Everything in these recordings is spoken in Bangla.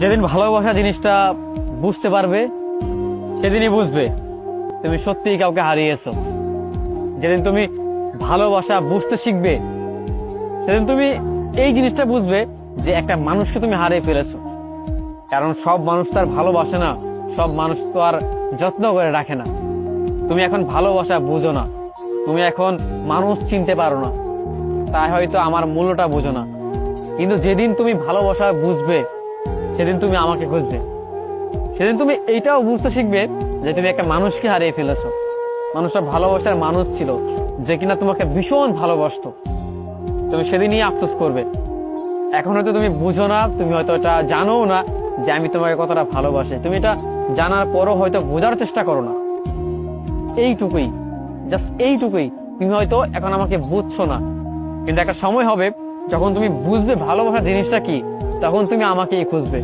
যেদিন ভালোবাসা জিনিসটা বুঝতে পারবে সেদিনই বুঝবে তুমি সত্যিই কাউকে হারিয়েছো। যেদিন তুমি ভালোবাসা বুঝতে শিখবে সেদিন তুমি এই জিনিসটা বুঝবে যে একটা মানুষকে তুমি হারিয়ে ফেলেছো। কারণ সব মানুষ তো আর ভালোবাসে না, সব মানুষ তো আর যত্ন করে রাখে না। তুমি এখন ভালোবাসা বুঝো না, তুমি এখন মানুষ চিনতে পারো না, তাই হয়তো আমার মূল্যটা বুঝো না। কিন্তু যেদিন তুমি ভালোবাসা বুঝবে সেদিন তুমি আমাকে খুঁজবে। সেদিন তুমি এইটাও বুঝতে শিখবে যে তুমি একটা মানুষকে হারিয়ে ফেলেছো। মানুষটা ভালোবাসার মানুষ ছিল, যে কিনা তোমাকে ভীষণ ভালোবাসতো। তুমি সেদিনই আফসোস করবে। এখন হয়তো তুমি বুঝো না, তুমি হয়তো এটা জানো না যে আমি তোমাকে কতটা ভালোবাসি। তুমি এটা জানার পরও হয়তো বোঝার চেষ্টা করো না। এইটুকুই, জাস্ট এইটুকুই। তুমি হয়তো এখন আমাকে বুঝছো না, কিন্তু একটা সময় হবে যখন তুমি বুঝবে ভালোবাসার জিনিসটা কি, তখন তুমি আমাকেই খুঁজবে।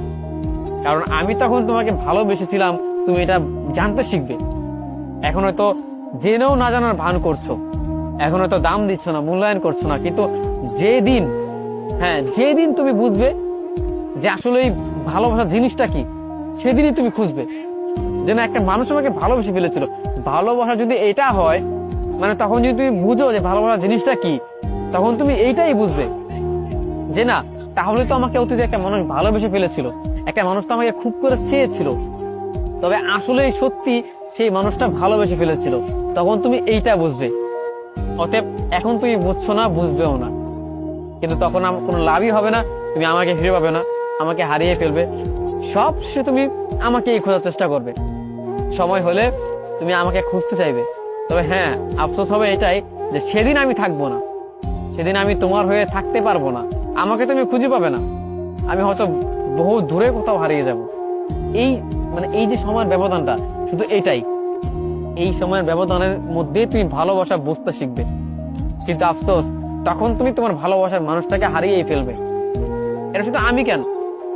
কারণ আমি তখন তোমাকে ভালোবেসেছিলাম, তুমি এটা জানতে শিখবে। এখন হয়তো জেনেও না জানার ভান করছো, এখন হয়তো দাম দিচ্ছ না, মূল্যায়ন করছো না। কিন্তু যেদিন তুমি বুঝবে যে আসলে এই ভালোবাসার জিনিসটা কি, সেদিনই তুমি খুঁজবে। যেন একটা মানুষ আমাকে ভালোবেসে ফেলেছিল। ভালোবাসা যদি এটা হয়, মানে তখন যদি তুমি বুঝো যে ভালোবাসার জিনিসটা কি, তখন তুমি এইটাই বুঝবে যে না, তাহলে তো আমাকে অতীতে একটা মানুষ ভালোবেসে ফেলেছিল, একটা মানুষ তো আমাকে খুব করে চেয়েছিল, তবে আসলে সত্যি সেই মানুষটা ভালোবেসে ফেলেছিল। তখন তুমি এইটা বুঝবে। অতএব এখন তুমি বুঝছো না, বুঝবেও না, কিন্তু তখন কোনো লাভই হবে না। তুমি আমাকে ফিরে পাবে না, আমাকে হারিয়ে ফেলবে। সব সে তুমি আমাকেই খোঁজার চেষ্টা করবে। সময় হলে তুমি আমাকে খুঁজতে চাইবে। তবে হ্যাঁ, আফসোস হবে এটাই যে সেদিন আমি থাকবো না, সেদিন আমি তোমার হয়ে থাকতে পারবো না। আমাকে তুমি খুঁজে পাবে না, আমি হয়তো বহু দূরে কোথাও হারিয়ে যাব। এই যে সময়ের ব্যবধানটা, শুধু এটাই। এই সময়ের ব্যবধানের মধ্যে তুমি ভালোবাসা বুঝতে শিখবে। কিন্তু আফসোস, তখন তুমি তোমার ভালোবাসার মানুষটাকে হারিয়েই ফেলবে। এটা শুধু আমি কেন,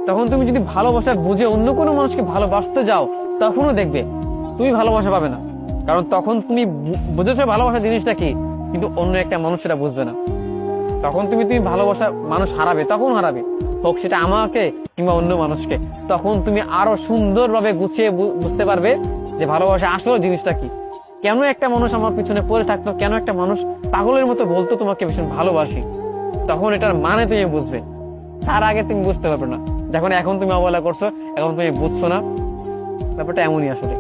তখন তুমি যদি ভালোবাসা বুঝে অন্য কোনো মানুষকে ভালোবাসতে যাও, তখনও দেখবে তুমি ভালোবাসা পাবে না। কারণ তখন তুমি বুঝেছো ভালোবাসা জিনিসটা কি, কিন্তু অন্য একটা মানুষ সেটা বুঝবে না। তখন তুমি ভালোবাসা মানুষ হারাবে, তখন হারাবে, হোক সেটা আমাকে কিংবা অন্য মানুষকে। তখন তুমি আরো সুন্দরভাবে গুছিয়ে বুঝতে পারবে যে ভালোবাসা আসলে জিনিসটা কি। কেন একটা মানুষ আমার পিছনে পড়ে থাকতো, কেন একটা মানুষ পাগলের মতো বলতো তোমাকে ভীষণ ভালোবাসি, তখন এটার মানে তুমি বুঝবে। তার আগে তুমি বুঝতে পারবে না। এখন তুমি অবহেলা করছো, এখন তুমি বুঝছো না। ব্যাপারটা এমনই আসলে।